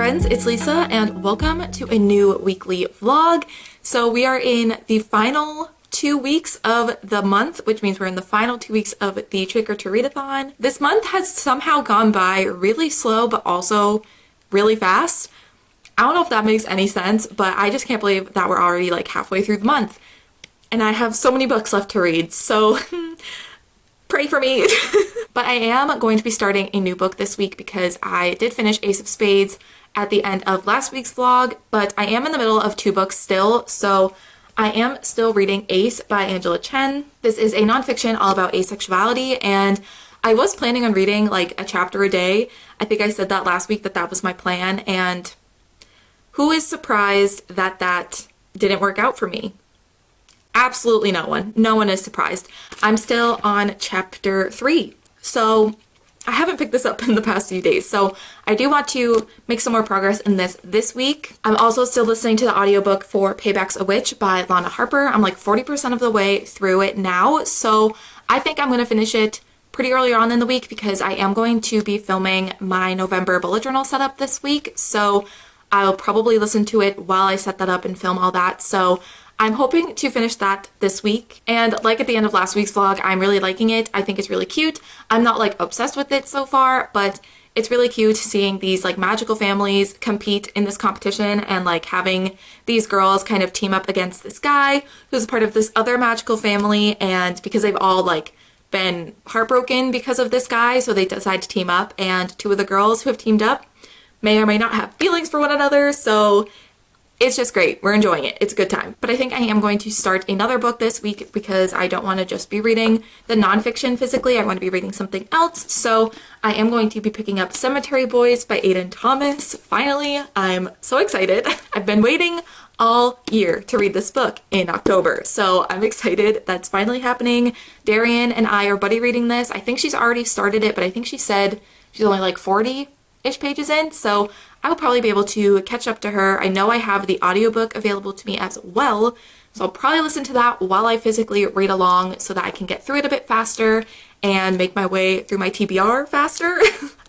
friends, it's Lisa and welcome to a new weekly vlog. So we are in the final 2 weeks of the month, which means we're in the final 2 weeks of the Trick or Treadathon. This month has somehow gone by really slow but also really fast. I don't know if that makes any sense, but I just can't believe that we're already like halfway through the month. And I have so many books left to read, so pray for me. But I am going to be starting a new book this week because I did finish Ace of Spades at the end of last week's vlog, but I am in the middle of 2 books still, so I am still reading Ace by Angela Chen. This is a nonfiction all about asexuality, and I was planning on reading like a chapter a day. I think I said that last week that that was my plan, and who is surprised that that didn't work out for me? Absolutely no one. No one is surprised. I'm still on chapter 3. So I haven't picked this up in the past few days. So I do want to make some more progress in this week. I'm also still listening to the audiobook for Payback's a Witch by Lana Harper. I'm like 40% of the way through it now. So I think I'm going to finish it pretty early on in the week because I am going to be filming my November bullet journal setup this week. So I'll probably listen to it while I set that up and film all that. So I'm hoping to finish that this week. And like at the end of last week's vlog, I'm really liking it. I think it's really cute. I'm not like obsessed with it so far, but it's really cute seeing these like magical families compete in this competition and like having these girls kind of team up against this guy who's part of this other magical family. And because they've all like been heartbroken because of this guy, so they decide to team up, and 2 of the girls who have teamed up may or may not have feelings for one another. So it's just great. We're enjoying it. It's a good time. But I think I am going to start another book this week because I don't want to just be reading the nonfiction physically. I want to be reading something else. So I am going to be picking up Cemetery Boys by Aiden Thomas. Finally, I'm so excited. I've been waiting all year to read this book in October. So I'm excited that's finally happening. Darian and I are buddy reading this. I think she's already started it, but I think she said she's only like 40-ish pages in. So I will probably be able to catch up to her. I know I have the audiobook available to me as well, so I'll probably listen to that while I physically read along so that I can get through it a bit faster and make my way through my TBR faster.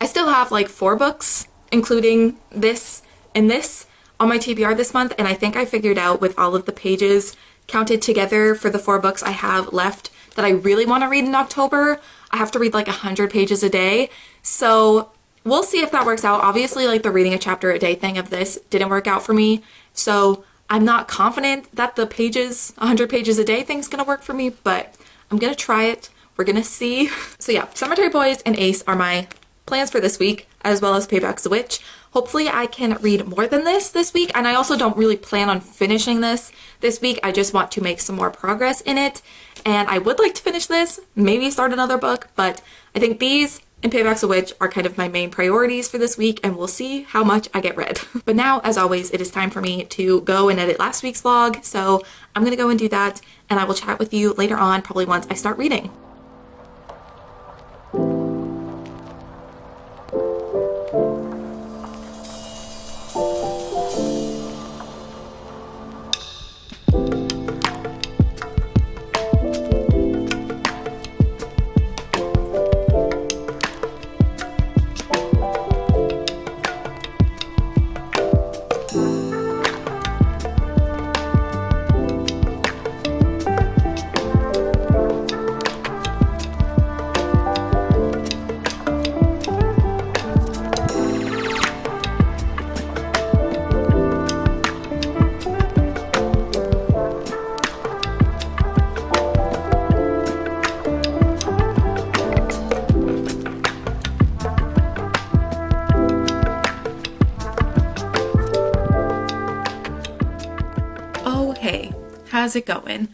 I still have like 4 books, including this and this, on my TBR this month, and I think I figured out with all of the pages counted together for the 4 books I have left that I really want to read in October, I have to read like 100 pages a day. So we'll see if that works out. Obviously, like the reading a chapter a day thing of this didn't work out for me, so I'm not confident that the 100 pages a day thing's gonna work for me, but I'm gonna try it. We're gonna see. So yeah, Cemetery Boys and Ace are my plans for this week, as well as Payback's a Witch. Hopefully I can read more than this week, and I also don't really plan on finishing this week. I just want to make some more progress in it, and I would like to finish this, maybe start another book, but I think these and Payback's a Witch are kind of my main priorities for this week, and we'll see how much I get read. But now, as always, it is time for me to go and edit last week's vlog, so I'm gonna go and do that, and I will chat with you later on, probably once I start reading. How's it going?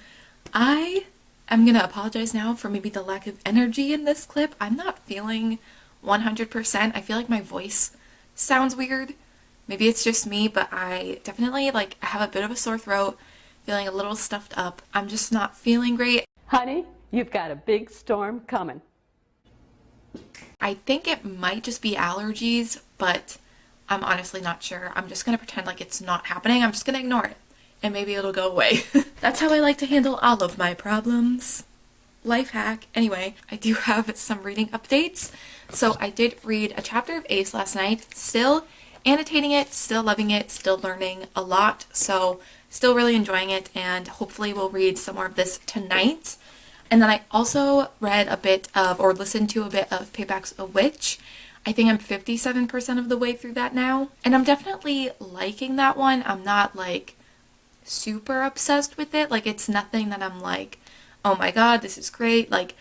I am gonna apologize now for maybe the lack of energy in this clip. I'm not feeling 100%. I feel like my voice sounds weird. Maybe it's just me, but I definitely I have a bit of a sore throat, feeling a little stuffed up. I'm just not feeling great. Honey, you've got a big storm coming. I think it might just be allergies, but I'm honestly not sure. I'm just gonna pretend like it's not happening. I'm just gonna ignore it, and maybe it'll go away. That's how I like to handle all of my problems. Life hack. Anyway, I do have some reading updates. So I did read a chapter of Ace last night. Still annotating it, still loving it, still learning a lot. So still really enjoying it, and hopefully we'll read some more of this tonight. And then I also read a bit of, or listened to a bit of Payback's a Witch. I think I'm 57% of the way through that now. And I'm definitely liking that one. I'm not like super obsessed with it. Like, it's nothing that I'm like, oh my god, this is great. Like,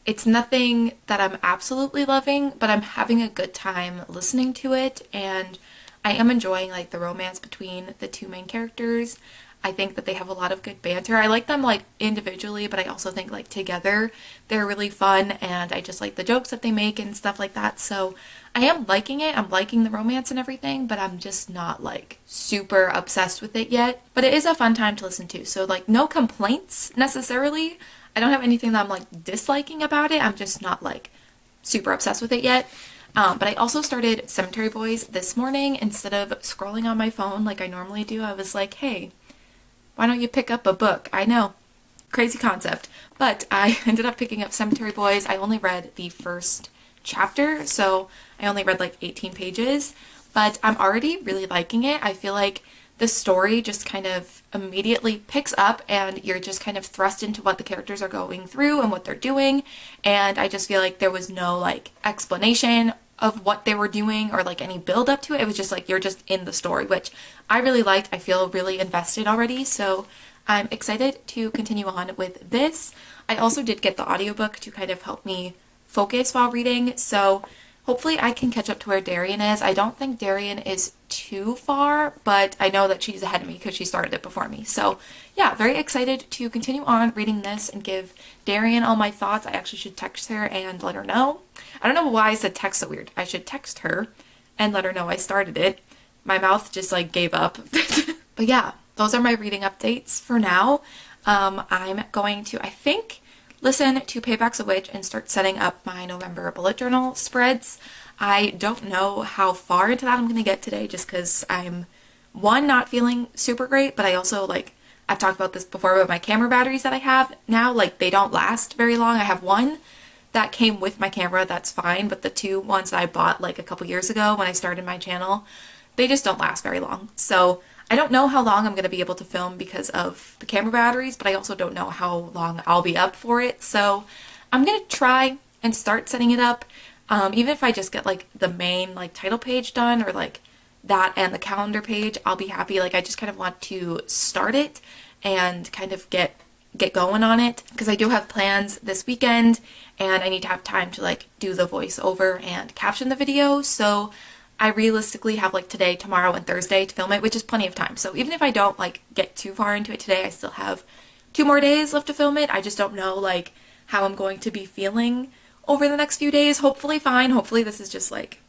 it's nothing that I'm absolutely loving, but I'm having a good time listening to it, and I am enjoying like the romance between the two main characters. I think that they have a lot of good banter. I like them like individually, but I also think like together they're really fun, and I just like the jokes that they make and stuff like that. So I am liking it. I'm liking the romance and everything, but I'm just not like super obsessed with it yet. But it is a fun time to listen to. So like no complaints necessarily. I don't have anything that I'm like disliking about it. I'm just not like super obsessed with it yet. But I also started Cemetery Boys this morning. Instead of scrolling on my phone like I normally do, I was like, hey, why don't you pick up a book? I know, crazy concept. But I ended up picking up Cemetery Boys. I only read the first chapter, so I only read like 18 pages. But I'm already really liking it. I feel like the story just kind of immediately picks up, and you're just kind of thrust into what the characters are going through and what they're doing. And I just feel like there was no like explanation of what they were doing or like any build up to it. It was just like you're just in the story, which I really liked. I feel really invested already, so I'm excited to continue on with this. I also did get the audiobook to kind of help me focus while reading, so hopefully I can catch up to where Darian is. I don't think Darian is too far, but I know that she's ahead of me because she started it before me. So yeah, very excited to continue on reading this and give Darian all my thoughts. I actually should text her and let her know. I don't know why I said text so weird. I should text her and let her know I started it. My mouth just like gave up. But yeah, those are my reading updates for now. I'm going to, I think, listen to Payback's a Witch and start setting up my November bullet journal spreads. I don't know how far into that I'm going to get today, just because I'm, one, not feeling super great, but I also, like, I've talked about this before about my camera batteries that I have now, like, they don't last very long. I have one that came with my camera, that's fine, but the two ones that I bought, like, a couple years ago when I started my channel, they just don't last very long. So I don't know how long I'm going to be able to film because of the camera batteries, but I also don't know how long I'll be up for it. So I'm going to try and start setting it up. Even if I just get like the main like title page done, or like that and the calendar page, I'll be happy. Like, I just kind of want to start it and kind of get going on it, because I do have plans this weekend and I need to have time to like do the voiceover and caption the video. So I realistically have like today, tomorrow, and Thursday to film it, which is plenty of time. So even if I don't like get too far into it today, I still have 2 more days left to film it. I just don't know like how I'm going to be feeling over the next few days. Hopefully fine. Hopefully this is just like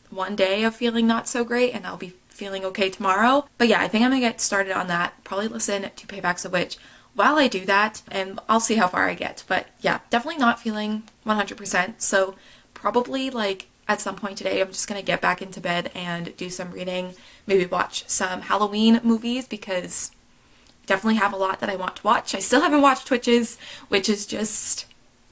one day of feeling not so great and I'll be feeling okay tomorrow. But yeah, I think I'm gonna get started on that. Probably listen to Payback's a Witch while I do that, and I'll see how far I get. But yeah, definitely not feeling 100%. So probably like at some point today, I'm just going to get back into bed and do some reading, maybe watch some Halloween movies, because I definitely have a lot that I want to watch. I still haven't watched Twitches, which is just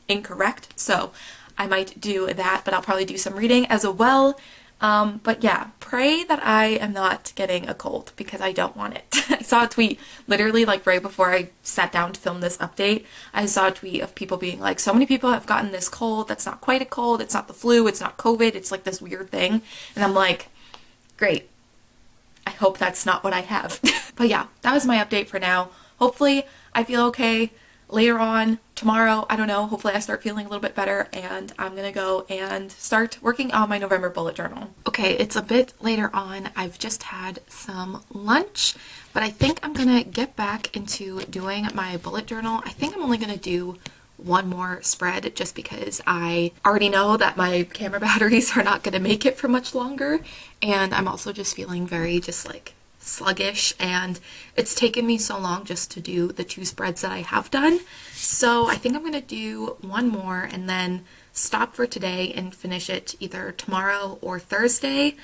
incorrect, so I might do that, but I'll probably do some reading as well. But yeah, pray that I am not getting a cold, because I don't want it. I saw a tweet literally like right before I sat down to film this update. I saw a tweet of people being like, so many people have gotten this cold that's not quite a cold, it's not the flu, it's not COVID, it's like this weird thing. And I'm like, great, I hope that's not what I have. But yeah, that was my update for now. Hopefully I feel okay later on tomorrow. I don't know, hopefully I start feeling a little bit better, and I'm gonna go and start working on my November bullet journal. Okay, it's a bit later on. I've just had some lunch, but I think I'm gonna get back into doing my bullet journal. I think I'm only gonna do one more spread, just because I already know that my camera batteries are not gonna make it for much longer, and I'm also just feeling very just like sluggish, and it's taken me so long just to do the 2 spreads that I have done. So I think I'm gonna do one more and then stop for today and finish it either tomorrow or Thursday.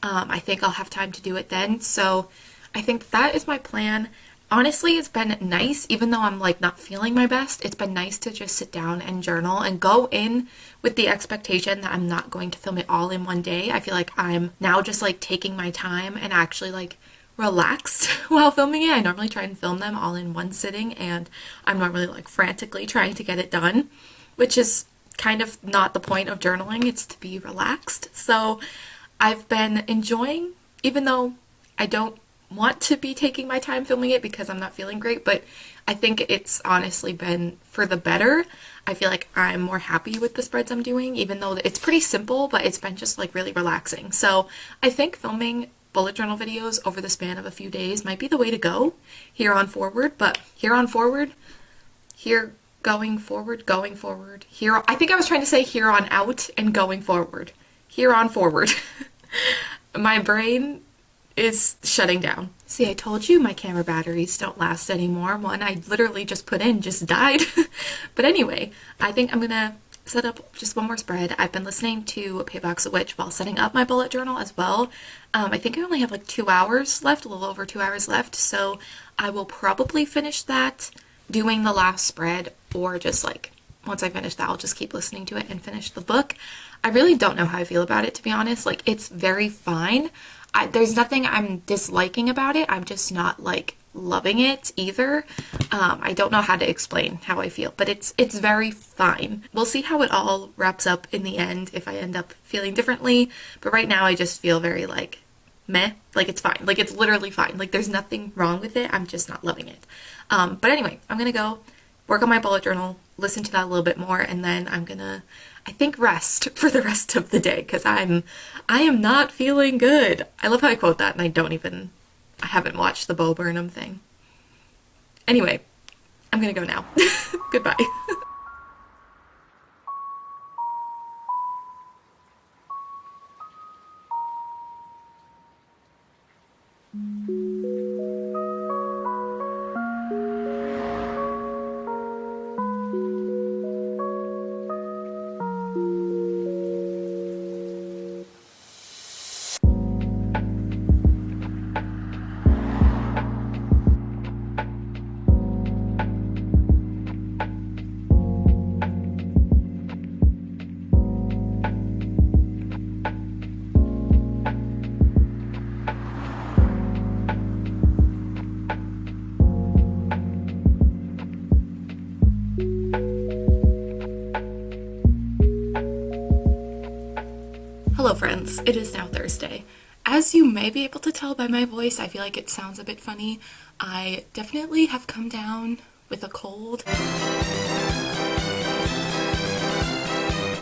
I think I'll have time to do it then. So I think that is my plan. honestly, it's been nice, even though I'm like not feeling my best. It's been nice to just sit down and journal and go in with the expectation that I'm not going to film it all in one day. I feel like I'm now just like taking my time and actually like relaxed while filming it. I normally try and film them all in one sitting, and I'm normally like frantically trying to get it done, which is kind of not the point of journaling. It's to be relaxed. So I've been enjoying, even though I don't want to be taking my time filming it because I'm not feeling great, but I think it's honestly been for the better. I feel like I'm more happy with the spreads I'm doing, even though it's pretty simple, but it's been just like really relaxing. So I think filming bullet journal videos over the span of a few days might be the way to go here on forward, but here on forward, here going forward, here, I think I was trying to say here on out and going forward, here on forward. My brain is shutting down. See, I told you my camera batteries don't last anymore. One I literally just put in just died. But anyway, I think I'm gonna set up just one more spread. I've been listening to Payback's a Witch while setting up my bullet journal as well. I think I only have like 2 hours left, a little over 2 hours left, so I will probably finish that doing the last spread, or just like once I finish that I'll just keep listening to it and finish the book. I really don't know how I feel about it, to be honest. Like, it's very fine. There's nothing I'm disliking about it. I'm just not like loving it either. I don't know how to explain how I feel, but it's very fine. We'll see how it all wraps up in the end if I end up feeling differently, but right now I just feel very like meh. Like, it's fine. Like, it's literally fine. Like, there's nothing wrong with it. I'm just not loving it. But anyway, I'm gonna go work on my bullet journal, listen to that a little bit more, and then I'm gonna, I think, rest for the rest of the day, because I am not feeling good. I love how I quote that, and I haven't watched the Bo Burnham thing. Anyway, I'm gonna go now. Goodbye. Hello friends, it is now Thursday. As you may be able to tell by my voice, I feel like it sounds a bit funny. I definitely have come down with a cold.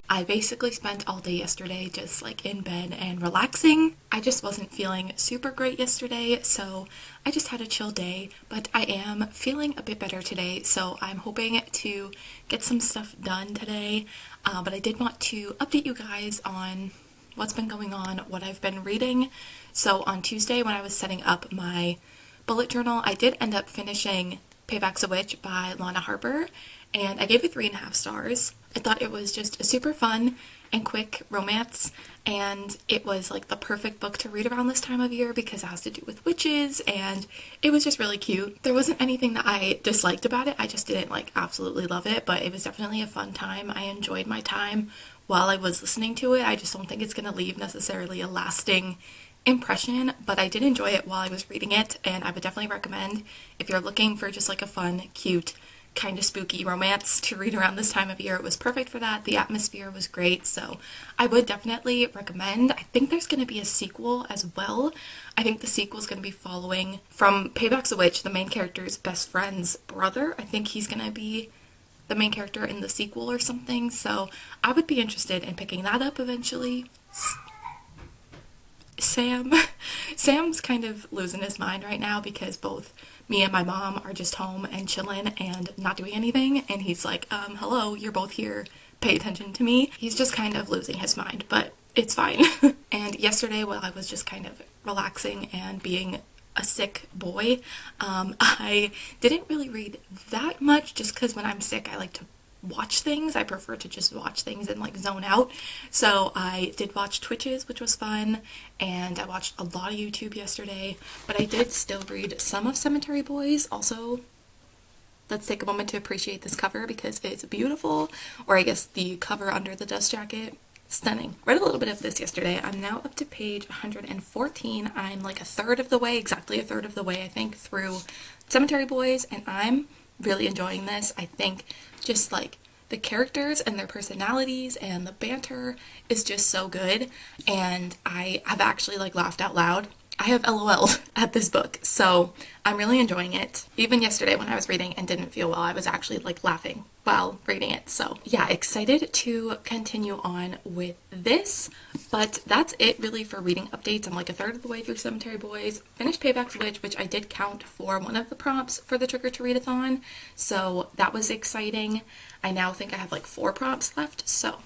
I basically spent all day yesterday just like in bed and relaxing. I just wasn't feeling super great yesterday, so I just had a chill day, but I am feeling a bit better today, so I'm hoping to get some stuff done today. But I did want to update you guys on what's been going on, what I've been reading. So on Tuesday, when I was setting up my bullet journal, I did end up finishing Payback's a Witch by Lana Harper, and I gave it 3.5 stars. I thought it was just a super fun and quick romance, and it was like the perfect book to read around this time of year because it has to do with witches, and it was just really cute. There wasn't anything that I disliked about it. I just didn't like absolutely love it, but it was definitely a fun time. I enjoyed my time while I was listening to it. I just don't think it's going to leave necessarily a lasting impression, but I did enjoy it while I was reading it, and I would definitely recommend if you're looking for just like a fun, cute, kind of spooky romance to read around this time of year. It was perfect for that. The atmosphere was great, so I would definitely recommend. I think there's going to be a sequel as well. I think the sequel is going to be following from Payback's a Witch, the main character's best friend's brother. I think he's going to be the main character in the sequel or something, so I would be interested in picking that up eventually. Sam's kind of losing his mind right now because both me and my mom are just home and chilling and not doing anything, and he's like, hello, you're both here, pay attention to me. He's just kind of losing his mind, but it's fine. And yesterday, while I was just kind of relaxing and being a sick boy, I didn't really read that much just because when I'm sick I like to watch things. I prefer to just watch things and like zone out. So I did watch Twitches, which was fun, and I watched a lot of YouTube yesterday, but I did still read some of Cemetery Boys. Also, let's take a moment to appreciate this cover because it's beautiful, or I guess the cover under the dust jacket. Stunning. Read a little bit of this yesterday. I'm now up to page 114. I'm like a third of the way, exactly a third of the way, I think, through Cemetery Boys, and I'm really enjoying this. I think just like the characters and their personalities and the banter is just so good, and I have actually like laughed out loud. I have LOL'd at this book, so I'm really enjoying it. Even yesterday when I was reading and didn't feel well, I was actually like laughing while reading it. So yeah, excited to continue on with this, but that's it really for reading updates. I'm like a third of the way through Cemetery Boys, finished Payback's Witch, which I did count for one of the prompts for the Trigger to Readathon, so that was exciting. I now think I have like 4 prompts left, so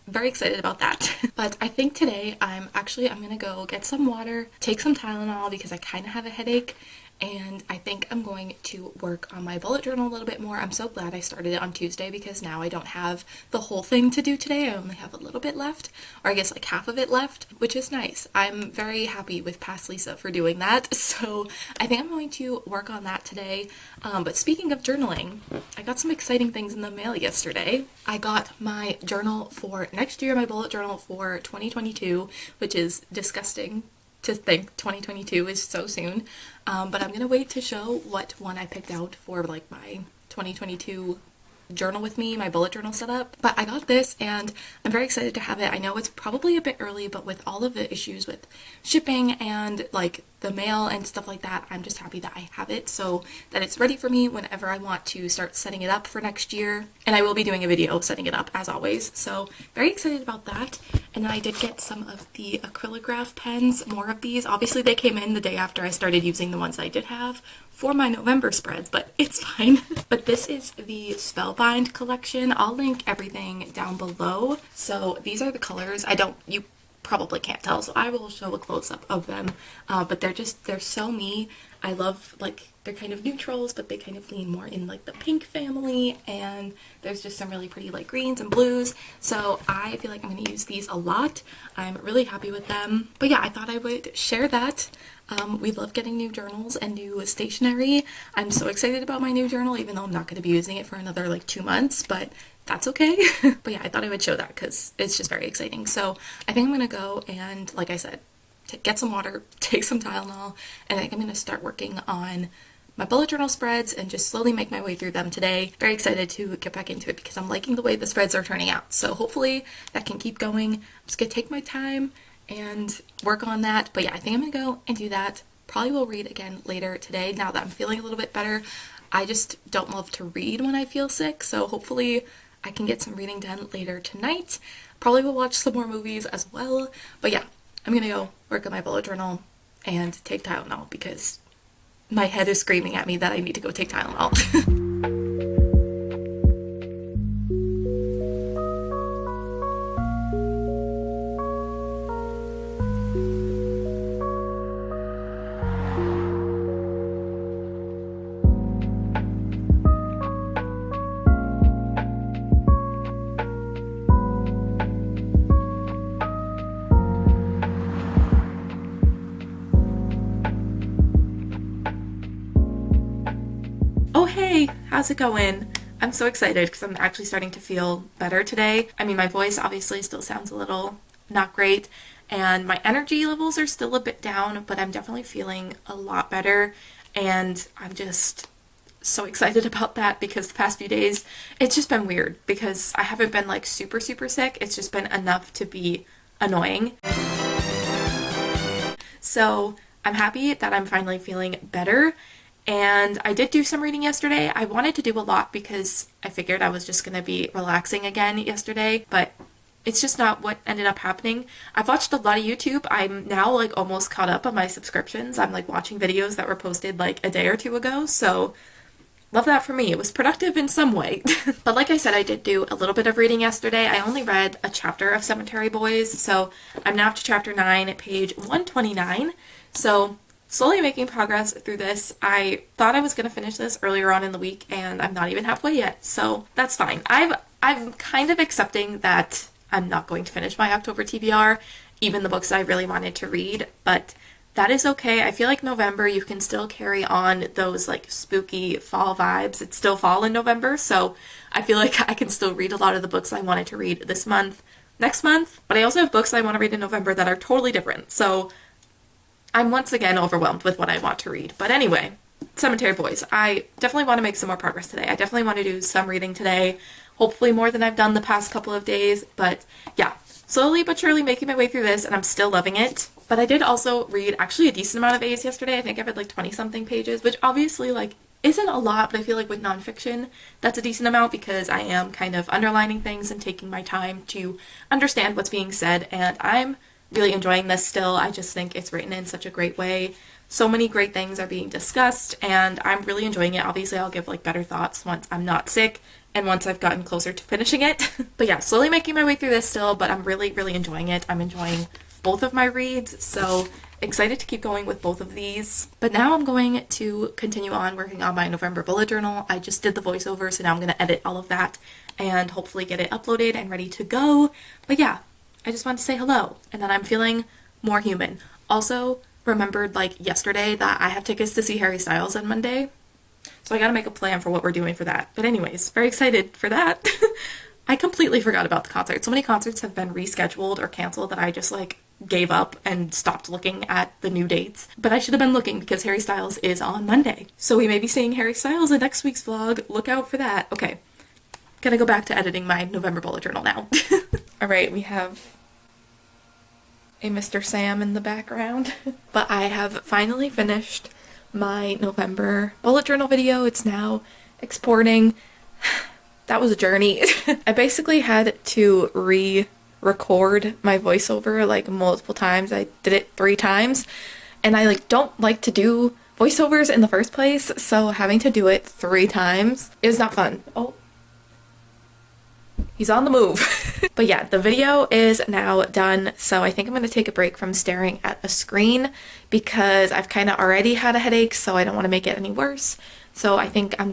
very excited about that. But I think today I'm gonna go get some water, take some Tylenol because I kind of have a headache, and I think I'm going to work on my bullet journal a little bit more. I'm so glad I started it on Tuesday because now I don't have the whole thing to do today. I only have a little bit left, or I guess like half of it left, which is nice. I'm very happy with past Lisa for doing that, so I think I'm going to work on that today. But speaking of journaling, I got some exciting things in the mail yesterday. I got my journal for next year, my bullet journal for 2022, which is disgusting to think 2022 is so soon, but I'm gonna wait to show what one I picked out for like my 2022 journal with me, my bullet journal setup. But I got this and I'm very excited to have it. I know it's probably a bit early, but with all of the issues with shipping and like the mail and stuff like that, I'm just happy that I have it so that it's ready for me whenever I want to start setting it up for next year. And I will be doing a video setting it up as always, so very excited about that. And then I did get some of the acrylograph pens, more of these. Obviously they came in the day after I started using the ones I did have for my November spreads, but it's fine. But this is the Spellbind collection. I'll link everything down below. So these are the colors. You probably can't tell, so I will show a close-up of them, but they're so me. I love, like, they're kind of neutrals, but they kind of lean more in like the pink family, and there's just some really pretty like greens and blues, so I feel like I'm going to use these a lot. I'm really happy with them. But yeah, I thought I would share that. We love getting new journals and new stationery. I'm so excited about my new journal, even though I'm not going to be using it for another like 2 months, but that's okay. But yeah, I thought I would show that because it's just very exciting. So I think I'm going to go and, like I said, get some water, take some Tylenol, and I think I'm going to start working on my bullet journal spreads and just slowly make my way through them today. Very excited to get back into it because I'm liking the way the spreads are turning out. So hopefully that can keep going. I'm just going to take my time and work on that. But yeah, I think I'm going to go and do that. Probably will read again later today now that I'm feeling a little bit better. I just don't love to read when I feel sick, so hopefully I can get some reading done later tonight. Probably will watch some more movies as well. But yeah, I'm gonna go work on my bullet journal and take Tylenol because my head is screaming at me that I need to go take Tylenol. Oh hey, how's it going? I'm so excited because I'm actually starting to feel better today. I mean, my voice obviously still sounds a little not great, and my energy levels are still a bit down, but I'm definitely feeling a lot better, and I'm just so excited about that because the past few days it's just been weird because I haven't been like super sick. It's just been enough to be annoying. So I'm happy that I'm finally feeling better. And I did do some reading yesterday. I wanted to do a lot because I figured I was just going to be relaxing again yesterday, but it's just not what ended up happening. I've watched a lot of YouTube. I'm now like almost caught up on my subscriptions. I'm like watching videos that were posted like a day or two ago, so love that for me. It was productive in some way. But like I said, I did do a little bit of reading yesterday. I only read a chapter of Cemetery Boys, so I'm now up to chapter 9 at page 129. So slowly making progress through this. I thought I was going to finish this earlier on in the week, and I'm not even halfway yet, so that's fine. I'm kind of accepting that I'm not going to finish my October TBR, even the books I really wanted to read, but that is okay. I feel like November, you can still carry on those like spooky fall vibes. It's still fall in November, so I feel like I can still read a lot of the books I wanted to read this month, next month, but I also have books I want to read in November that are totally different, so I'm once again overwhelmed with what I want to read. But anyway, Cemetery Boys. I definitely want to make some more progress today. I definitely want to do some reading today, hopefully more than I've done the past couple of days, but yeah, slowly but surely making my way through this, and I'm still loving it. But I did also read actually a decent amount of A's yesterday. I think I read like 20-something pages, which obviously like isn't a lot, but I feel like with nonfiction, that's a decent amount because I am kind of underlining things and taking my time to understand what's being said, and I'm really enjoying this still. I just think it's written in such a great way. So many great things are being discussed, and I'm really enjoying it. Obviously, I'll give like better thoughts once I'm not sick and once I've gotten closer to finishing it. But yeah, slowly making my way through this still, but I'm really, really enjoying it. I'm enjoying both of my reads, so excited to keep going with both of these. But now I'm going to continue on working on my November bullet journal. I just did the voiceover, so now I'm going to edit all of that and hopefully get it uploaded and ready to go. But yeah, I just wanted to say hello, and that I'm feeling more human. Also, remembered like yesterday that I have tickets to see Harry Styles on Monday, so I gotta make a plan for what we're doing for that. But anyways, very excited for that. I completely forgot about the concert. So many concerts have been rescheduled or canceled that I just like gave up and stopped looking at the new dates. But I should have been looking because Harry Styles is on Monday. So we may be seeing Harry Styles in next week's vlog. Look out for that. Okay, gonna go back to editing my November bullet journal now. Alright, we have a Mr. Sam in the background. But I have finally finished my November bullet journal video. It's now exporting. That was a journey. I basically had to re-record my voiceover like multiple times. I did it 3 times, and I like don't like to do voiceovers in the first place, so having to do it 3 times is not fun. Oh, he's on the move. But yeah, the video is now done, so I think I'm going to take a break from staring at a screen because I've kind of already had a headache, so I don't want to make it any worse. So I think I'm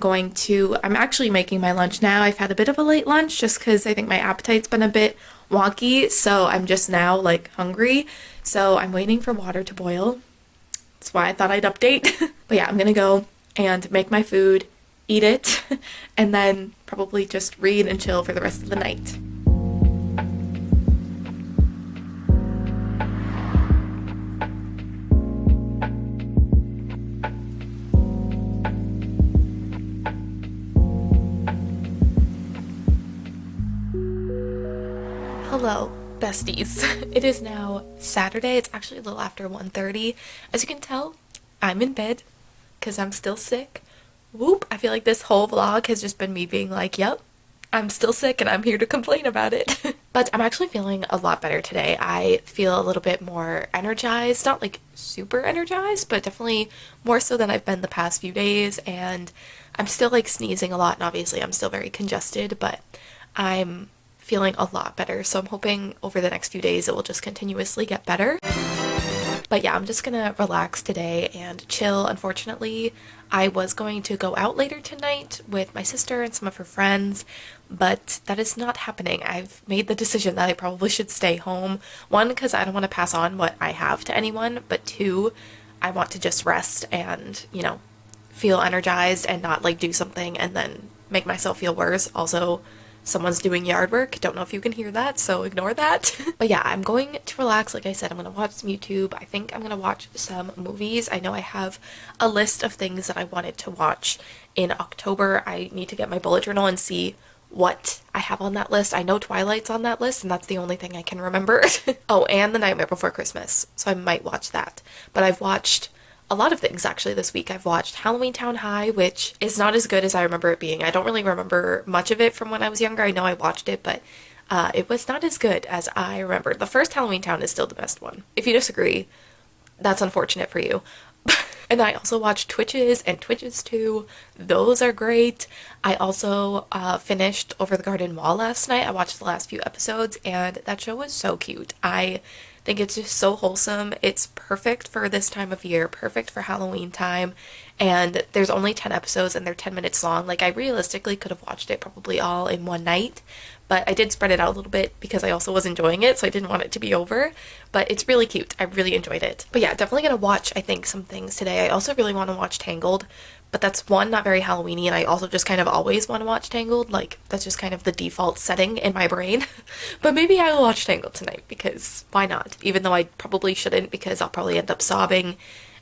actually making my lunch now. I've had a bit of a late lunch just because I think my appetite's been a bit wonky, so I'm just now like hungry. So I'm waiting for water to boil. That's why I thought I'd update. But yeah, I'm going to go and make my food, eat it, and then probably just read and chill for the rest of the night. Hello, besties. It is now Saturday. It's actually a little after 1:30. As you can tell, I'm in bed because I'm still sick. Whoop, I feel like this whole vlog has just been me being like, yep, I'm still sick and I'm here to complain about it. But I'm actually feeling a lot better today. I feel a little bit more energized, not like super energized, but definitely more so than I've been the past few days. And I'm still like sneezing a lot, and obviously I'm still very congested, but I'm feeling a lot better. So I'm hoping over the next few days it will just continuously get better. But yeah, I'm just gonna relax today and chill. Unfortunately, I was going to go out later tonight with my sister and some of her friends, but that is not happening. I've made the decision that I probably should stay home. 1, because I don't want to pass on what I have to anyone, but 2, I want to just rest and, you know, feel energized and not like do something and then make myself feel worse. Also, someone's doing yard work. Don't know if you can hear that, so ignore that. But yeah, I'm going to relax. Like I said, I'm going to watch some YouTube. I think I'm going to watch some movies. I know I have a list of things that I wanted to watch in October. I need to get my bullet journal and see what I have on that list. I know Twilight's on that list, and that's the only thing I can remember. Oh, and The Nightmare Before Christmas, so I might watch that. But I've watched a lot of things actually this week. I've watched Halloween Town High, which is not as good as I remember it being. I don't really remember much of it from when I was younger. I know I watched it, but it was not as good as I remembered. The first Halloween Town is still the best one. If you disagree, that's unfortunate for you. And I also watched Twitches and Twitches 2. Those are great. I also finished Over the Garden Wall last night. I watched the last few episodes, and that show was so cute. I think it's just so wholesome. It's perfect for this time of year, perfect for Halloween time. And there's only 10 episodes and they're 10 minutes long. Like, I realistically could have watched it probably all in one night, but I did spread it out a little bit because I also was enjoying it, so I didn't want it to be over. But it's really cute. I really enjoyed it. But yeah, definitely gonna watch, I think, some things today. I also really want to watch Tangled, but that's one, not very Halloween-y, and I also just kind of always want to watch Tangled. Like, that's just kind of the default setting in my brain. But maybe I will watch Tangled tonight, because why not? Even though I probably shouldn't, because I'll probably end up sobbing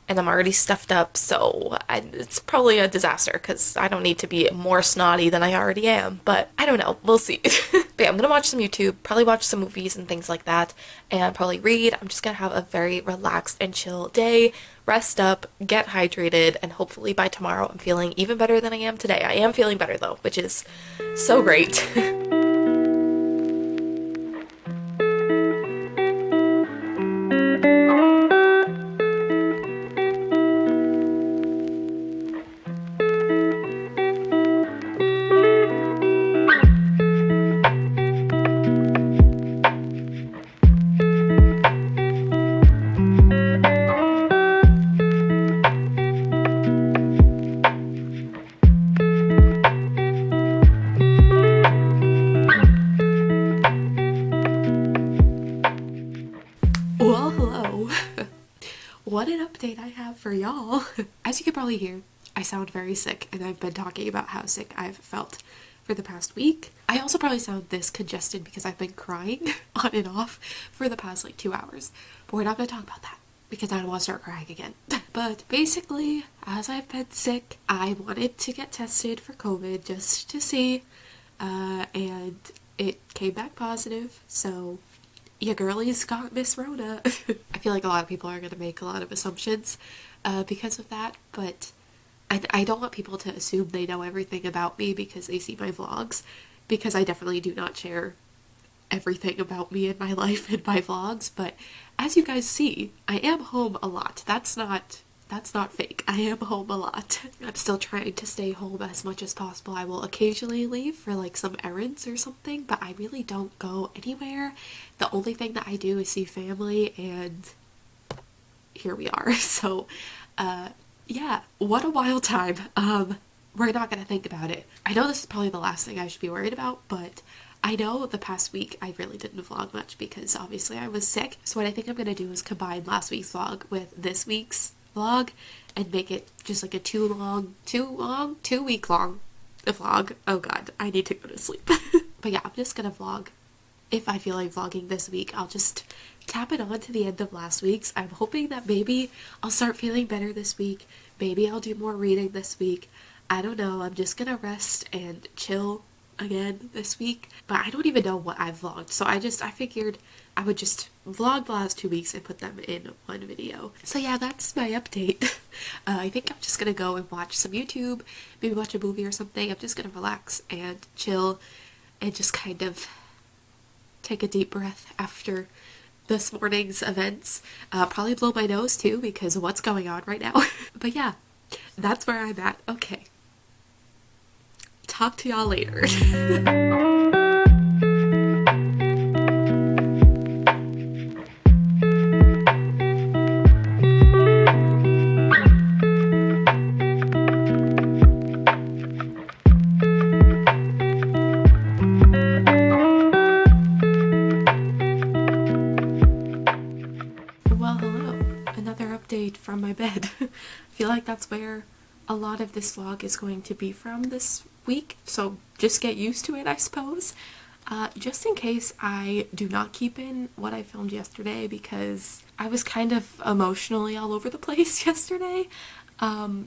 and I'm already stuffed up, so it's probably a disaster because I don't need to be more snotty than I already am, but I don't know, we'll see. But yeah, I'm gonna watch some YouTube, probably watch some movies and things like that, and probably read. I'm just gonna have a very relaxed and chill day, rest up, get hydrated, and hopefully by tomorrow I'm feeling even better than I am today. I am feeling better though, which is so great. Well, hello. What an update I have for y'all. As you can probably hear, I sound very sick, and I've been talking about how sick I've felt for the past week. I also probably sound this congested because I've been crying on and off for the past like 2 hours. But we're not going to talk about that because I don't want to start crying again. But basically, as I've been sick, I wanted to get tested for COVID just to see, and it came back positive, so your girlies got Miss Rona. I feel like a lot of people are going to make a lot of assumptions because of that, but I don't want people to assume they know everything about me because they see my vlogs, because I definitely do not share everything about me and my life in my vlogs, but as you guys see, I am home a lot. That's not fake. I am home a lot. I'm still trying to stay home as much as possible. I will occasionally leave for like some errands or something, but I really don't go anywhere. The only thing that I do is see family, and here we are. So, yeah, what a wild time. We're not gonna think about it. I know this is probably the last thing I should be worried about, but I know the past week I really didn't vlog much because obviously I was sick. So what I think I'm gonna do is combine last week's vlog with this week's vlog and make it just like a 2 week long vlog. Oh god, I need to go to sleep. But yeah, I'm just gonna vlog. If I feel like vlogging this week, I'll just tap it on to the end of last week's. I'm hoping that maybe I'll start feeling better this week. Maybe I'll do more reading this week. I don't know. I'm just gonna rest and chill again this week. But I don't even know what I've vlogged. So I figured I would just vlog the last 2 weeks and put them in one video. So yeah, that's my update. I think I'm just gonna go and watch some YouTube, maybe watch a movie or something. I'm just gonna relax and chill and just kind of take a deep breath after this morning's events. Probably blow my nose too because of what's going on right now. But yeah, that's where I'm at. Okay. Talk to y'all later. Well, hello. Another update from my bed. I feel like that's where a lot of this vlog is going to be from this week, so just get used to it, I suppose. Just in case I do not keep in what I filmed yesterday because I was kind of emotionally all over the place yesterday.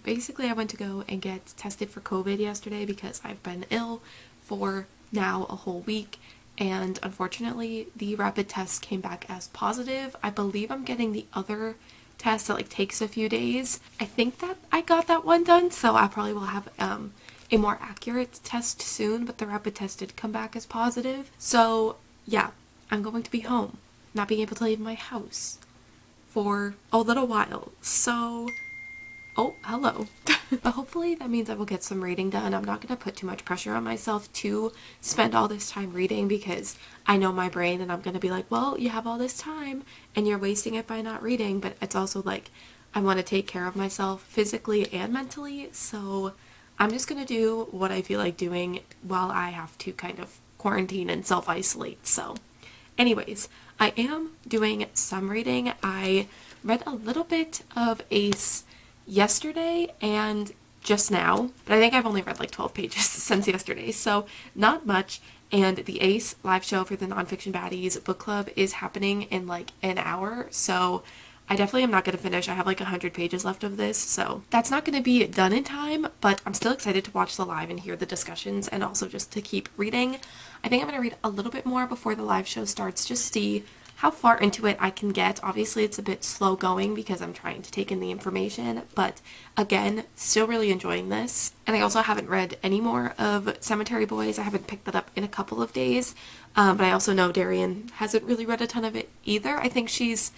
Basically I went to go and get tested for COVID yesterday because I've been ill for now a whole week, and unfortunately the rapid test came back as positive. I believe I'm getting the other test that like takes a few days. I think that I got that one done, so I probably will have a more accurate test soon, but the rapid test did come back as positive. So yeah, I'm going to be home, not being able to leave my house for a little while. So Oh, hello. But hopefully that means I will get some reading done. I'm not going to put too much pressure on myself to spend all this time reading because I know my brain and I'm going to be like, well, you have all this time and you're wasting it by not reading. But it's also like I want to take care of myself physically and mentally. So I'm just going to do what I feel like doing while I have to kind of quarantine and self-isolate. So anyways, I am doing some reading. I read a little bit of Ace yesterday and just now, but I think I've only read like 12 pages since yesterday, so not much. And the Ace live show for the Nonfiction Baddies book club is happening in like an hour, so I definitely am not going to finish. I have like 100 pages left of this, so that's not going to be done in time, but I'm still excited to watch the live and hear the discussions and also just to keep reading. I think I'm going to read a little bit more before the live show starts, just see how far into it I can get. Obviously it's a bit slow going because I'm trying to take in the information, but again, still really enjoying this. And I also haven't read any more of Cemetery Boys. I haven't picked that up in a couple of days, but I also know Darian hasn't really read a ton of it either. I think she's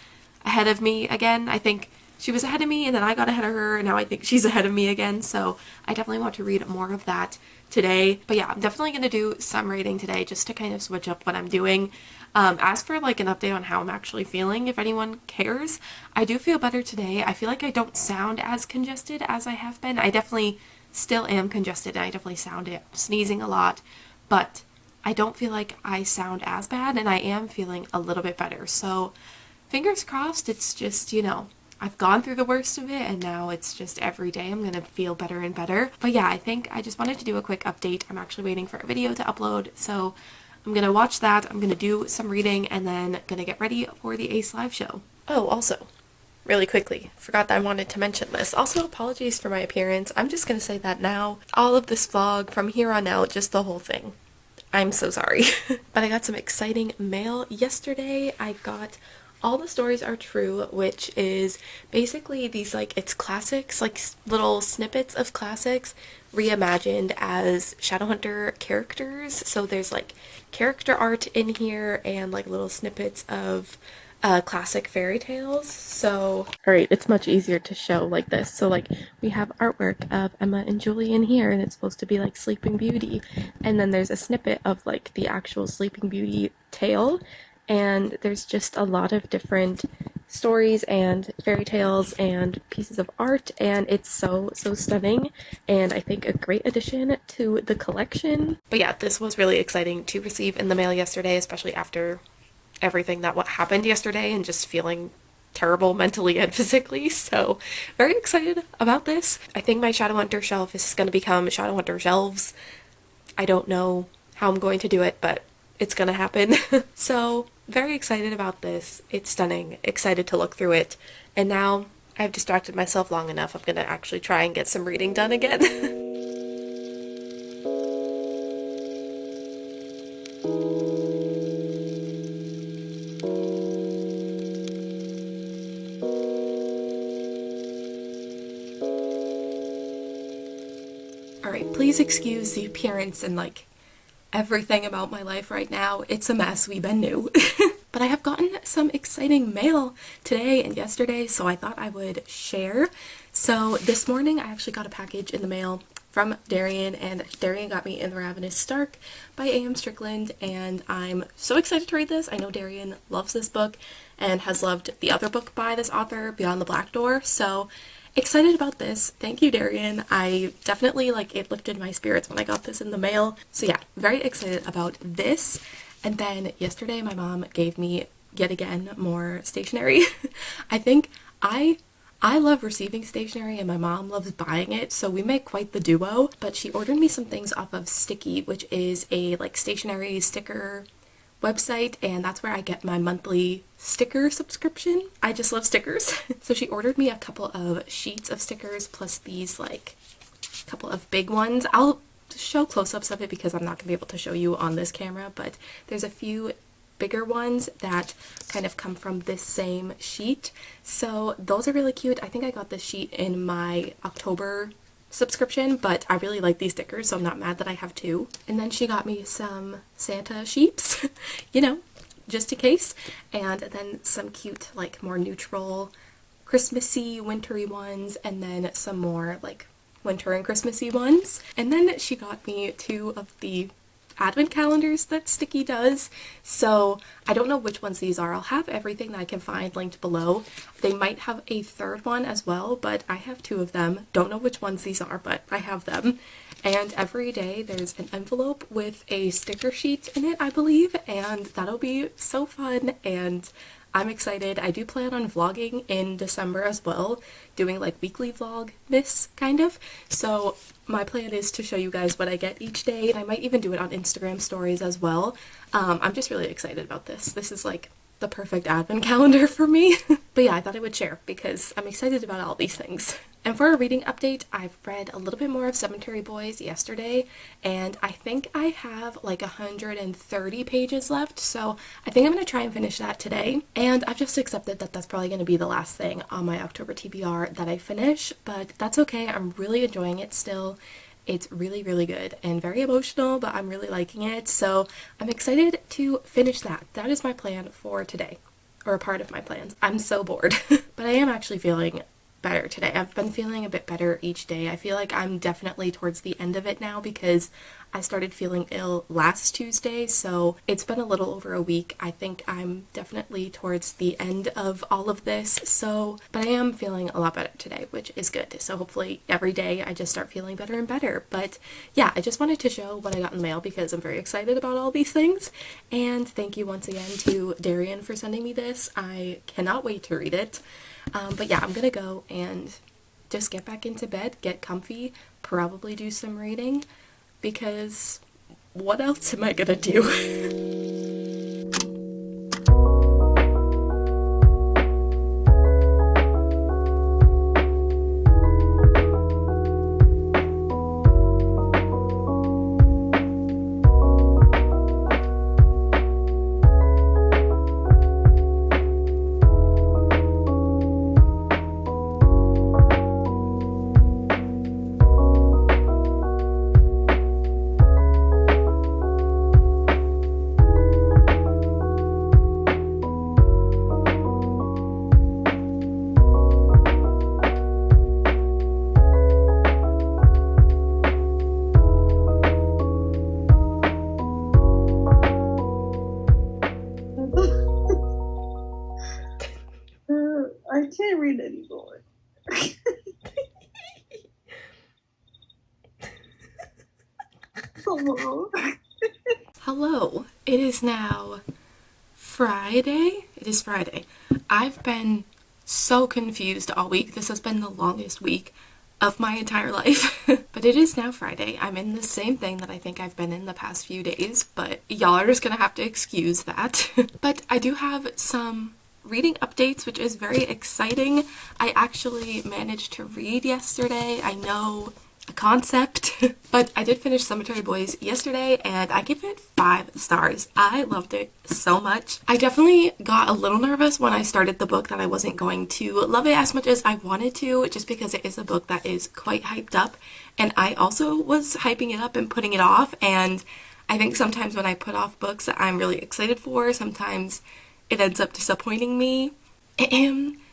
ahead of me again. I think she was ahead of me and then I got ahead of her and now I think she's ahead of me again, so I definitely want to read more of that today. But yeah, I'm definitely going to do some reading today just to kind of switch up what I'm doing. As for like an update on how I'm actually feeling, if anyone cares, I do feel better today. I feel like I don't sound as congested as I have been. I definitely still am congested and I definitely sound it sneezing a lot, but I don't feel like I sound as bad and I am feeling a little bit better. So fingers crossed, it's just, you know, I've gone through the worst of it and now it's just every day I'm gonna feel better and better. But yeah, I think I just wanted to do a quick update. I'm actually waiting for a video to upload, so I'm gonna watch that, I'm gonna do some reading, and then gonna get ready for the Ace live show. Oh, also, really quickly, forgot that I wanted to mention this. Also, apologies for my appearance. I'm just gonna say that now. All of this vlog, from here on out, just the whole thing. I'm so sorry. But I got some exciting mail yesterday. I got All the Stories Are True, which is basically these, like, it's classics, like little snippets of classics reimagined as Shadowhunter characters. So there's like character art in here and like little snippets of classic fairy tales. So alright, it's much easier to show like this. So like we have artwork of Emma and Julie in here and it's supposed to be like Sleeping Beauty, and then there's a snippet of like the actual Sleeping Beauty tale, and there's just a lot of different stories and fairy tales and pieces of art, and it's so stunning and I think a great addition to the collection. But yeah, this was really exciting to receive in the mail yesterday, especially after everything that what happened yesterday and just feeling terrible mentally and physically. So very excited about this. I think my Shadowhunter shelf is going to become Shadowhunter shelves. I don't know how I'm going to do it, but it's gonna happen. So very excited about this. It's stunning. Excited to look through it. And now I've distracted myself long enough. I'm gonna actually try and get some reading done again. Alright, please excuse the appearance and like everything about my life right now. It's a mess. We've been new. But I have gotten some exciting mail today and yesterday, so I thought I would share. So this morning I actually got a package in the mail from Darian, and Darian got me In the Ravenous Stark by A.M. Strickland, and I'm so excited to read this. I know Darian loves this book and has loved the other book by this author, Beyond the Black Door, so excited about this. Thank you, Darian. I definitely, like, it lifted my spirits when I got this in the mail. So yeah, very excited about this. And then yesterday my mom gave me, yet again, more stationery. I think I love receiving stationery and my mom loves buying it, so we make quite the duo. But she ordered me some things off of Sticky, which is a like stationery sticker website, and that's where I get my monthly sticker subscription. I just love stickers. So she ordered me a couple of sheets of stickers plus these like couple of big ones. I'll show close-ups of it because I'm not gonna be able to show you on this camera, but there's a few bigger ones that kind of come from this same sheet. So those are really cute. I think I got this sheet in my October subscription, but I really like these stickers, so I'm not mad that I have two. And then she got me some Santa sheeps, you know, just in case, and then some cute, like, more neutral Christmassy, wintry ones, and then some more like winter and Christmassy ones. And then she got me 2 of the advent calendars that Sticky does, so I don't know which ones these are. I'll have everything that I can find linked below. They might have a 3rd one as well, but I have 2 of them. Don't know which ones these are, but I have them. And every day there's an envelope with a sticker sheet in it, I believe, and that'll be so fun, and I'm excited. I do plan on vlogging in December as well, doing like weekly vlog-ness kind of. So my plan is to show you guys what I get each day, and I might even do it on Instagram stories as well. I'm just really excited about this. This is like the perfect advent calendar for me. But yeah, I thought I would share because I'm excited about all these things. And for a reading update, I've read a little bit more of Cemetery Boys yesterday, and I think I have like 130 pages left, so I think I'm going to try and finish that today. And I've just accepted that that's probably going to be the last thing on my October TBR that I finish, but that's okay. I'm really enjoying it still. It's really, really good and very emotional, but I'm really liking it, so I'm excited to finish that. That is my plan for today, or a part of my plans. I'm so bored. But I am actually feeling better today. I've been feeling a bit better each day. I feel like I'm definitely towards the end of it now because I started feeling ill last Tuesday, so it's been a little over a week. I think I'm definitely towards the end of all of this, so, but I am feeling a lot better today, which is good. So hopefully every day I just start feeling better and better. But yeah, I just wanted to show what I got in the mail because I'm very excited about all these things. And thank you once again to Darian for sending me this. I cannot wait to read it. But yeah, I'm gonna go and just get back into bed, get comfy, probably do some reading, because what else am I gonna do? I can't read anymore. Hello. Hello. It is now Friday. It is Friday. I've been so confused all week. This has been the longest week of my entire life. But it is now Friday. I'm in the same thing that I think I've been in the past few days, but y'all are just gonna have to excuse that. But I do have some reading updates, which is very exciting. I actually managed to read yesterday. I know a concept, but I did finish Cemetery Boys yesterday and I gave it 5 stars. I loved it so much. I definitely got a little nervous when I started the book that I wasn't going to love it as much as I wanted to, just because it is a book that is quite hyped up, and I also was hyping it up and putting it off, and I think sometimes when I put off books that I'm really excited for, sometimes it ends up disappointing me.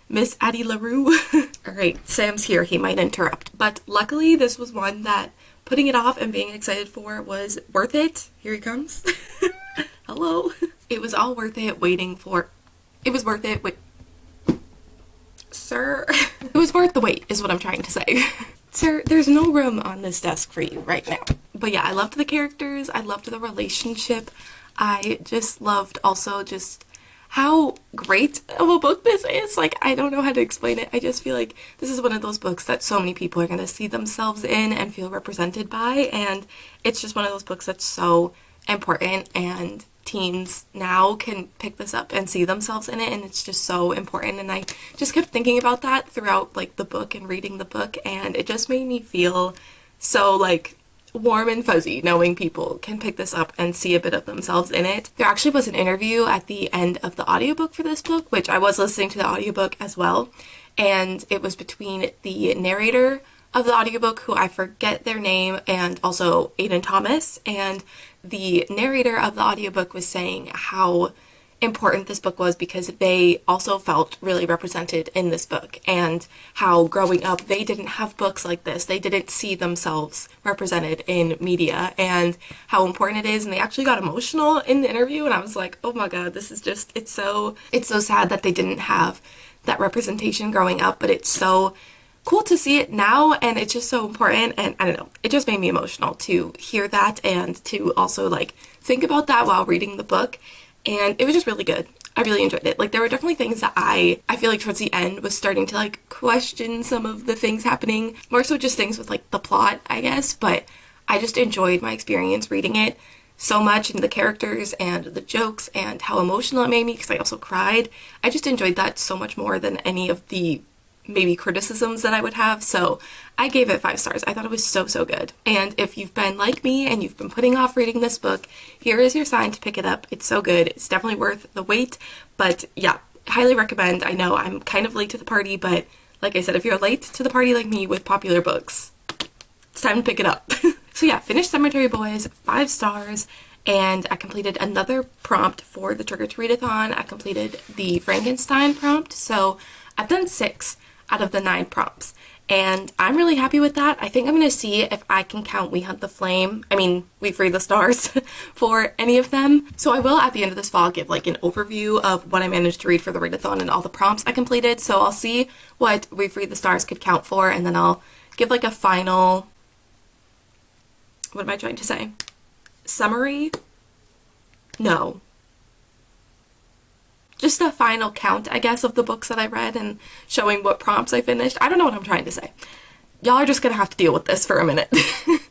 Miss Addie LaRue. Alright, Sam's here, he might interrupt. But luckily this was one that putting it off and being excited for was worth it. Here he comes. Hello. It was all worth it waiting for... It was worth it, wait... Sir? It was worth the wait, is what I'm trying to say. Sir, there's no room on this desk for you right now. But yeah, I loved the characters, I loved the relationship, I just loved also just how great of a book this is. Like, I don't know how to explain it. I just feel like this is one of those books that so many people are going to see themselves in and feel represented by, and it's just one of those books that's so important, and teens now can pick this up and see themselves in it, and it's just so important. And I just kept thinking about that throughout like the book and reading the book, and it just made me feel so like warm and fuzzy knowing people can pick this up and see a bit of themselves in it. There actually was an interview at the end of the audiobook for this book, which I was listening to the audiobook as well, and it was between the narrator of the audiobook, who I forget their name, and also Aiden Thomas, and the narrator of the audiobook was saying how important this book was because they also felt really represented in this book, and how growing up they didn't have books like this. They didn't see themselves represented in media, and how important it is. And they actually got emotional in the interview, and I was like, oh my god, this is just, it's so sad that they didn't have that representation growing up, but it's so cool to see it now, and it's just so important. And I don't know, it just made me emotional to hear that, and to also like think about that while reading the book. And it was just really good. I really enjoyed it. Like, there were definitely things that I feel like towards the end was starting to like question some of the things happening, more so just things with like the plot, I guess. But I just enjoyed my experience reading it so much, and the characters and the jokes and how emotional it made me, because I also cried. I just enjoyed that so much more than any of the maybe criticisms that I would have. So I gave it 5 stars. I thought it was so good. And if you've been like me and you've been putting off reading this book, here is your sign to pick it up. It's so good. It's definitely worth the wait. But yeah, highly recommend. I know I'm kind of late to the party, but like I said, if you're late to the party like me with popular books, it's time to pick it up. So yeah, finished Cemetery Boys, 5 stars. And I completed another prompt for the Trigger to Readathon. I completed the Frankenstein prompt. So I've done 6 out of the 9 prompts, and I'm really happy with that. I think I'm gonna see if I can count We Hunt the Flame, We Free the Stars for any of them. So I will at the end of this vlog give like an overview of what I managed to read for the readathon and all the prompts I completed. So I'll see what We Free the Stars could count for, and then I'll give like a final, what am I trying to say? Summary? No. Just a final count, I guess, of the books that I read and showing what prompts I finished. I don't know what I'm trying to say. Y'all are just gonna have to deal with this for a minute.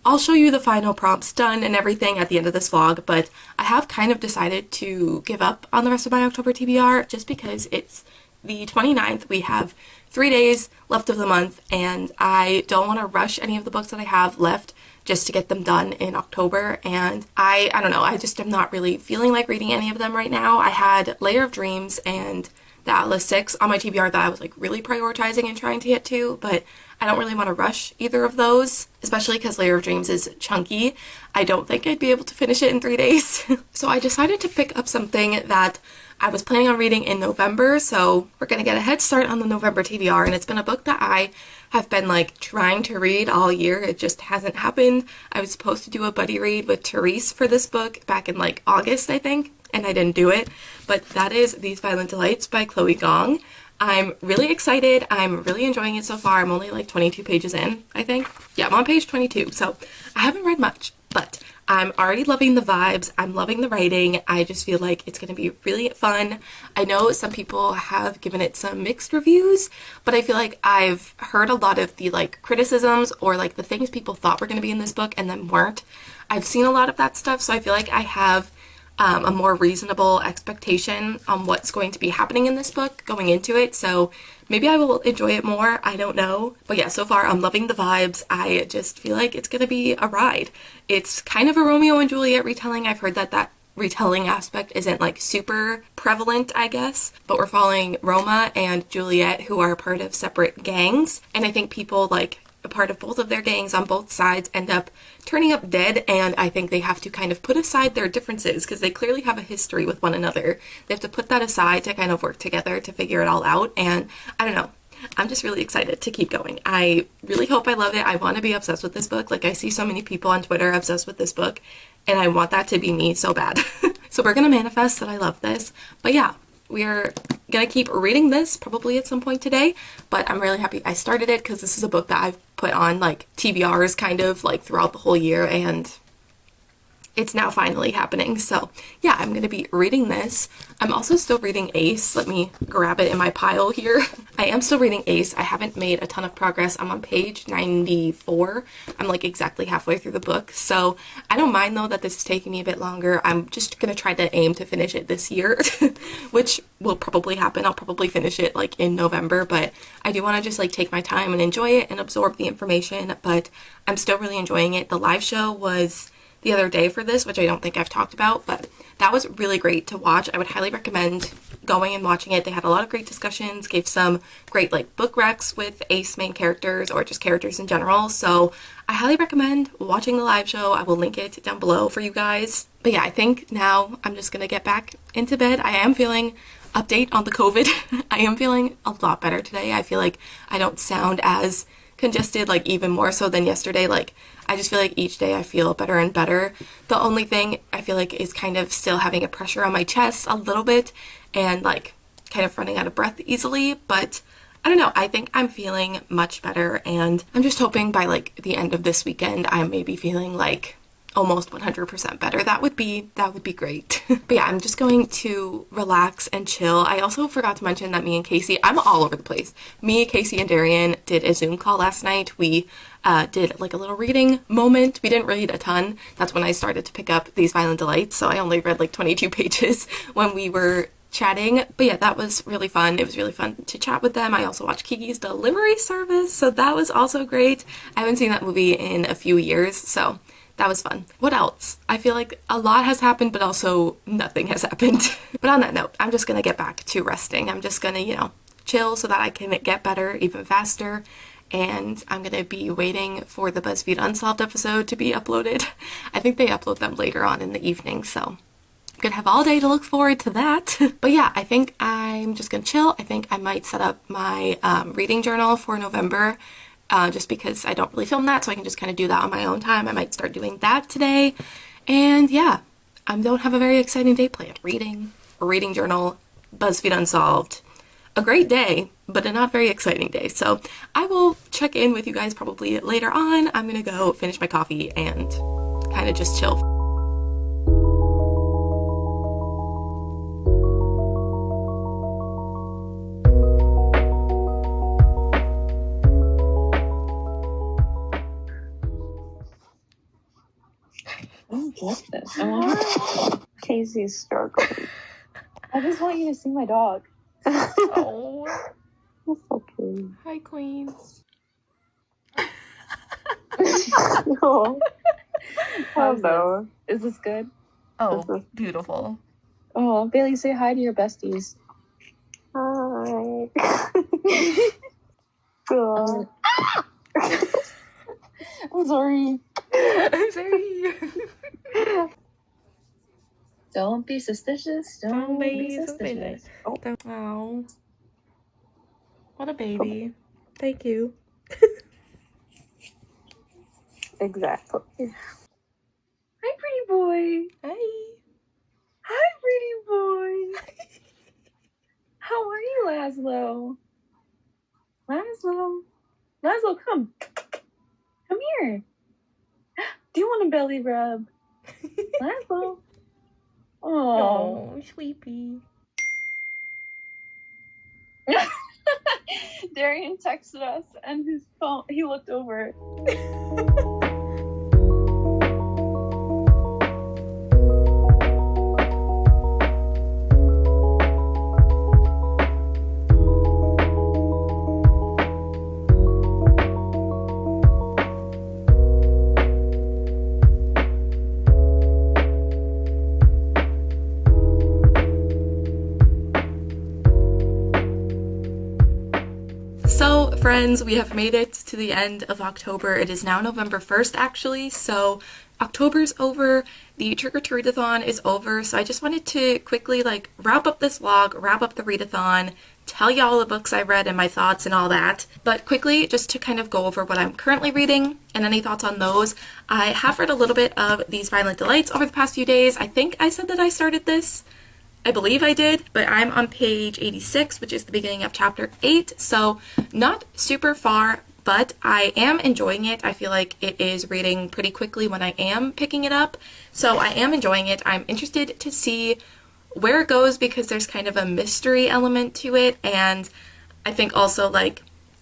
I'll show you the final prompts done and everything at the end of this vlog, but I have kind of decided to give up on the rest of my October TBR just because it's the 29th. We have 3 days left of the month, and I don't want to rush any of the books that I have left just to get them done in October. And I don't know, I just am not really feeling like reading any of them right now. I had Layer of Dreams and the Atlas 6 on my TBR that I was like really prioritizing and trying to get to, but I don't really want to rush either of those, especially because Layer of Dreams is chunky. I don't think I'd be able to finish it in 3 days. So I decided to pick up something that I was planning on reading in November, so we're gonna get a head start on the November TBR, and it's been a book that I have been like trying to read all year. It just hasn't happened. I was supposed to do a buddy read with Therese for this book back in like August, I think, and I didn't do it, but that is These Violent Delights by Chloe Gong. I'm really excited. I'm really enjoying it so far. I'm only like 22 pages in, I think. Yeah, I'm on page 22, so I haven't read much, but I'm already loving the vibes. I'm loving the writing. I just feel like it's going to be really fun. I know some people have given it some mixed reviews, but I feel like I've heard a lot of the like criticisms or like the things people thought were going to be in this book and then weren't. I've seen a lot of that stuff, so I feel like I have a more reasonable expectation on what's going to be happening in this book going into it, so maybe I will enjoy it more. I don't know. But yeah, so far I'm loving the vibes. I just feel like it's gonna be a ride. It's kind of a Romeo and Juliet retelling. I've heard that retelling aspect isn't like super prevalent, I guess, but we're following Roma and Juliet, who are part of separate gangs, and I think people like a part of both of their gangs on both sides end up turning up dead, and I think they have to kind of put aside their differences because they clearly have a history with one another. They have to put that aside to kind of work together to figure it all out, and I don't know. I'm just really excited to keep going. I really hope I love it. I want to be obsessed with this book. Like, I see so many people on Twitter obsessed with this book, and I want that to be me so bad. So we're gonna manifest that I love this. But yeah, we're gonna keep reading this probably at some point today, but I'm really happy I started it because this is a book that I've put on like TBRs kind of like throughout the whole year, and it's now finally happening. So yeah, I'm gonna be reading this. I'm also still reading Ace. Let me grab it in my pile here. I am still reading Ace. I haven't made a ton of progress. I'm on page 94. I'm like exactly halfway through the book. So I don't mind though that this is taking me a bit longer. I'm just gonna try to aim to finish it this year, which will probably happen. I'll probably finish it like in November, but I do want to just like take my time and enjoy it and absorb the information, but I'm still really enjoying it. The live show was the other day for this, which I don't think I've talked about, but that was really great to watch. I would highly recommend going and watching it. They had a lot of great discussions, gave some great like book recs with Ace main characters or just characters in general. So I highly recommend watching the live show. I will link it down below for you guys. But yeah, I think now I'm just gonna get back into bed. I am feeling, update on the COVID, I am feeling a lot better today. I feel like I don't sound as congested, like even more so than yesterday. Like I just feel like each day I feel better and better. The only thing I feel like is kind of still having a pressure on my chest a little bit and like kind of running out of breath easily, but I don't know, I think I'm feeling much better, and I'm just hoping by like the end of this weekend I may be feeling like almost 100% better. That would be great. But yeah, I'm just going to relax and chill. I also forgot to mention that me and Casey, I'm all over the place. Me, Casey, and Darian did a Zoom call last night. We did like a little reading moment. We didn't read a ton. That's when I started to pick up These Violent Delights, so I only read like 22 pages when we were chatting. But yeah, that was really fun. It was really fun to chat with them. I also watched Kiki's Delivery Service, so that was also great. I haven't seen that movie in a few years, so that was fun. What else? I feel like a lot has happened, but also nothing has happened. But on that note, I'm just gonna get back to resting. I'm just gonna, chill so that I can get better even faster. And I'm gonna be waiting for the BuzzFeed Unsolved episode to be uploaded. I think they upload them later on in the evening, so I'm gonna have all day to look forward to that. But yeah, I think I'm just gonna chill. I think I might set up my reading journal for November. Just because I don't really film that, so I can just kind of do that on my own time. I might start doing that today. And yeah, I don't have a very exciting day planned. Reading, a reading journal, BuzzFeed Unsolved. A great day, but a not very exciting day. So I will check in with you guys probably later on. I'm gonna go finish my coffee and kind of just chill. What's this? I want Casey's struggling. I just want you to see my dog. Oh, That's okay. hi, Queen. No. How's Hello. Is this good? Oh, beautiful. Oh, Bailey, say hi to your besties. Hi. Cool. I'm sorry. I'm sorry. Don't be suspicious. Don't be suspicious. Oh, what a baby. Thank you. Exactly. Hi, pretty boy. Hi. Hi, pretty boy. How are you, Laszlo? Laszlo, come. Come here. Do you want a belly rub? Laszlo. Oh, sweetie. Darian texted us and his phone, he looked over. So, friends, we have made it to the end of October. It is now November 1st, actually, so October's over, the trick-or-treat-a-thon is over, so I just wanted to quickly, wrap up this vlog, wrap up the readathon, tell you all the books I read and my thoughts and all that, but quickly, just to kind of go over what I'm currently reading and any thoughts on those. I have read a little bit of These Violent Delights over the past few days. I think I said that I started this. I believe I did, but I'm on page 86, which is the beginning of chapter 8, so not super far, but I am enjoying it. I feel like it is reading pretty quickly when I am picking it up, so I am enjoying it. I'm interested to see where it goes because there's kind of a mystery element to it, and I think also,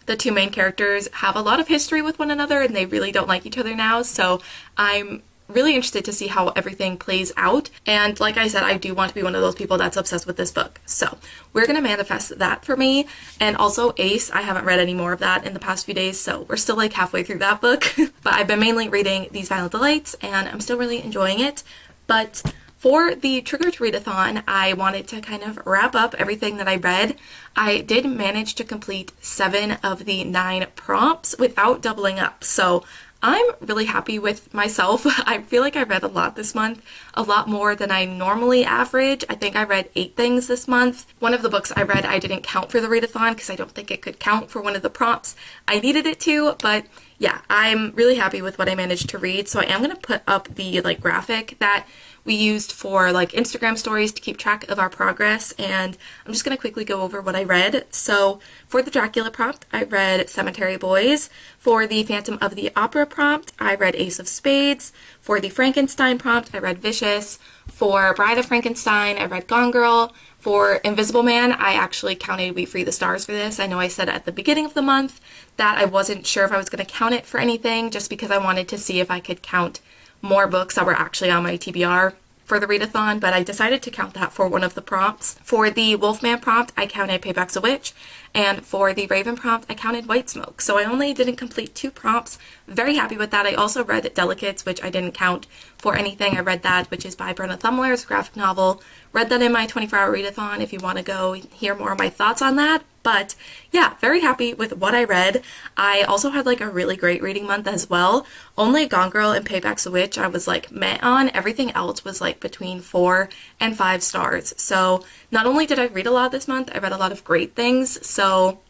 the two main characters have a lot of history with one another, and they really don't like each other now, so I'm really interested to see how everything plays out. And like I said, I do want to be one of those people that's obsessed with this book. So we're going to manifest that for me. And also Ace, I haven't read any more of that in the past few days, so we're still halfway through that book. But I've been mainly reading These Violent Delights and I'm still really enjoying it. But For the Trigger to Readathon, I wanted to kind of wrap up everything that I read. I did manage to complete 7 of the 9 prompts without doubling up, so I'm really happy with myself. I feel like I read a lot this month, a lot more than I normally average. I think I read 8 things this month. One of the books I read I didn't count for the readathon because I don't think it could count for one of the prompts. I needed it to, but yeah, I'm really happy with what I managed to read. So I am going to put up the graphic that we used for Instagram stories to keep track of our progress, and I'm just going to quickly go over what I read. So for the Dracula prompt, I read Cemetery Boys. For the Phantom of the Opera prompt, I read Ace of Spades. For the Frankenstein prompt, I read Vicious. For Bride of Frankenstein, I read Gone Girl. For Invisible Man, I actually counted We Free the Stars for this. I know I said at the beginning of the month that I wasn't sure if I was going to count it for anything, just because I wanted to see if I could count more books that were actually on my TBR for the readathon, but I decided to count that for one of the prompts. For the Wolfman prompt, I counted Payback's a Witch, and for the Raven prompt, I counted White Smoke. So I only didn't complete 2 prompts. Very happy with that. I also read Delicates, which I didn't count for anything. I read that, which is by Brenna Thumler. It's a graphic novel. Read that in my 24-hour readathon if you want to go hear more of my thoughts on that. But yeah, very happy with what I read. I also had a really great reading month as well. Only Gone Girl and Payback's a Witch I was meh on. Everything else was between 4 and 5 stars. So not only did I read a lot this month, I read a lot of great things. So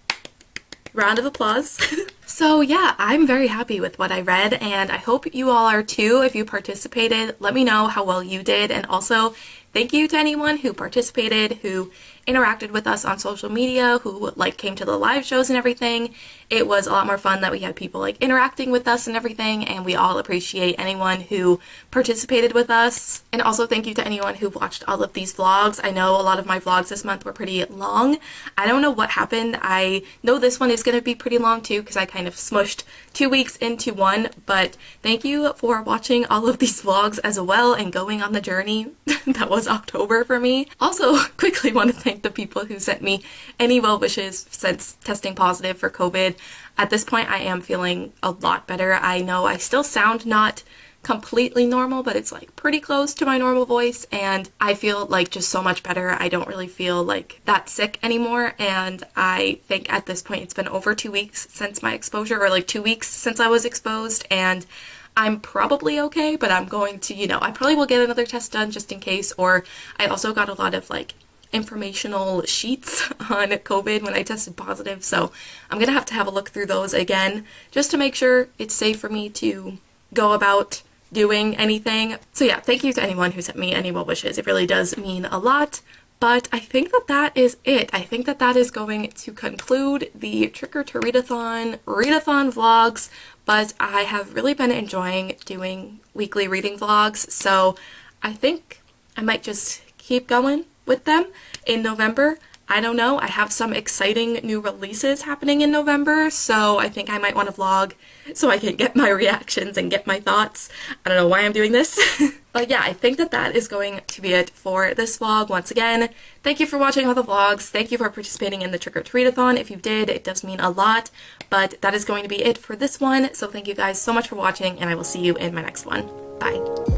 round of applause. So yeah, I'm very happy with what I read, and I hope you all are too. If you participated, let me know how well you did, and also thank you to anyone who participated, who interacted with us on social media, who came to the live shows and everything. It was a lot more fun that we had people interacting with us and everything, and we all appreciate anyone who participated with us. And also thank you to anyone who watched all of these vlogs. I know a lot of my vlogs this month were pretty long. I don't know what happened. I know this one is going to be pretty long too because I kind of smushed 2 weeks into one, but thank you for watching all of these vlogs as well and going on the journey that was October for me. Also, quickly want to thank the people who sent me any well wishes since testing positive for COVID. At this point, I am feeling a lot better. I know I still sound not completely normal, but it's pretty close to my normal voice, and I feel just so much better. I don't really feel that sick anymore, and I think at this point it's been over 2 weeks since my exposure, or 2 weeks since I was exposed, and I'm probably okay, but I'm going to, I probably will get another test done just in case. Or I also got a lot of informational sheets on COVID when I tested positive, so I'm gonna have to have a look through those again just to make sure it's safe for me to go about doing anything. So yeah, thank you to anyone who sent me any well wishes. It really does mean a lot. But I think that is it. I think that is going to conclude the Trigger to readathon vlogs, but I have really been enjoying doing weekly reading vlogs, so I think I might just keep going with them in November. I don't know, I have some exciting new releases happening in November, so I think I might want to vlog so I can get my reactions and get my thoughts. I don't know why I'm doing this. But yeah, I think that is going to be it for this vlog. Once again, thank you for watching all the vlogs. Thank you for participating in the Trigger to Readathon. If you did, it does mean a lot. But that is going to be it for this one. So thank you guys so much for watching, and I will see you in my next one. Bye.